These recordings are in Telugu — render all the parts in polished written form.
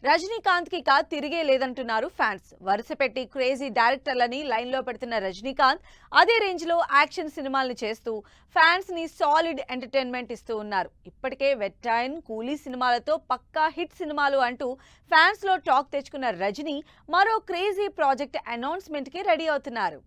రజనీకాంత్ కి తిరిగే లేదంటున్నారు ఫ్యాన్స్. వరుస పెట్టి క్రేజీ డైరెక్టర్లని లైన్ లో పెడుతున్న రజనీకాంత్ అదే రేంజ్ లో యాక్షన్ సినిమాల్ని చేస్తూ ఫ్యాన్స్ ని సాలిడ్ ఎంటర్టైన్మెంట్ ఇస్తూ ఉన్నారు. ఇప్పటికే వెట్టాయన్, కూలీ సినిమాలతో పక్కా హిట్ సినిమాలు అంటూ ఫ్యాన్స్ లో టాక్ తెచ్చుకున్న రజనీ మరో క్రేజీ ప్రాజెక్ట్ అనౌన్స్మెంట్ కి రెడీ అవుతున్నారు.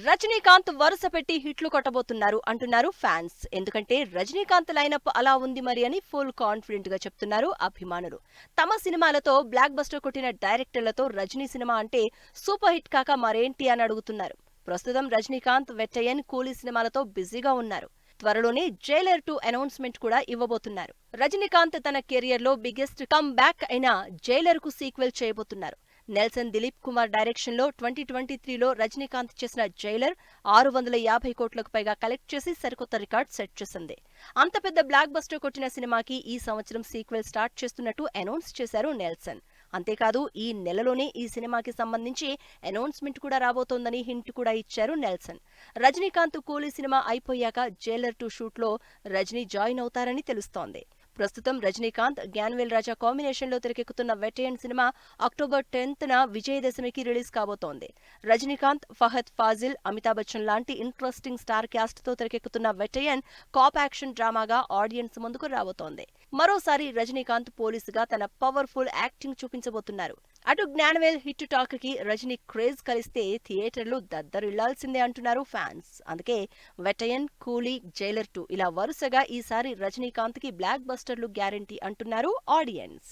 రజనీకాంత్ వరుస పెట్టి హిట్లు కొట్టబోతున్నారు అంటున్నారు ఫ్యాన్స్. ఎందుకంటే రజనీకాంత్ లైనప్ అలా ఉంది మరి అని ఫుల్ కాన్ఫిడెంట్ గా చెప్తున్నారు అభిమానులు. తమ సినిమాలతో బ్లాక్ బస్టర్ కొట్టిన డైరెక్టర్లతో రజనీ సినిమా అంటే సూపర్ హిట్ కాక మరేంటి అని అడుగుతున్నారు. ప్రస్తుతం రజనీకాంత్ వెట్టయన్, కూలీ సినిమాలతో బిజీగా ఉన్నారు. త్వరలోనే జైలర్ 2 అనౌన్స్మెంట్ కూడా ఇవ్వబోతున్నారు. రజనీకాంత్ తన కెరియర్ లో బిగ్గెస్ట్ కమ్ బ్యాక్ అయిన జైలర్ కు సీక్వెల్ చేయబోతున్నారు. నెల్సన్ దిలీప్ కుమార్ డైరెక్షన్ లో 2023లో రజనీకాంత్ చేసిన జైలర్ 650 కోట్లకు పైగా కలెక్ట్ చేసి సరికొత్త రికార్డ్ సెట్ చేసింది. అంత పెద్ద బ్లాక్ బస్టర్ కొట్టిన సినిమాకి ఈ సంవత్సరం సీక్వెల్ స్టార్ట్ చేస్తున్నట్టు అనౌన్స్ చేశారు నెల్సన్. అంతేకాదు ఈ నెలలోనే ఈ సినిమాకి సంబంధించి అనౌన్స్మెంట్ కూడా రాబోతోందని హింట్ కూడా ఇచ్చారు నెల్సన్. రజనీకాంత్ కూలీ సినిమా అయిపోయాక జైలర్ 2 షూట్ లో రజనీ జాయిన్ అవుతారని తెలుస్తోంది. ప్రస్తుతం రజనీకాంత్, గ్యాన్వేల్ రాజా కాంబినేషన్ లో తెరకెక్కుతున్న వెట్టయన్ సినిమా అక్టోబర్ 10న విజయదశమికి రిలీజ్ కాబోతోంది. రజనీకాంత్, ఫహద్ ఫాజిల్, అమితాబ్ బచ్చన్ లాంటి ఇంట్రెస్టింగ్ స్టార్ క్యాస్ట్ తో తెరకెక్కుతున్న వెట్టయన్ కాప్ యాక్షన్ డ్రామాగా ఆడియన్స్ ముందుకు రాబోతోంది. మరోసారి రజనీకాంత్ పోలీసుగా తన పవర్ఫుల్ యాక్టింగ్ చూపించబోతున్నారు. అటు జ్ఞానవేల్ హిట్ టాక్ కి రజనీ క్రేజ్ కలిస్తే థియేటర్లు దద్దరిల్లాల్సిందే అంటున్నారు ఫ్యాన్స్. అందుకే వెట్టయన్, కూలీ, జైలర్ 2 ఇలా వరుసగా ఈసారి రజనీకాంత్ కి బ్లాక్ బస్టర్లు గ్యారంటీ అంటున్నారు ఆడియన్స్.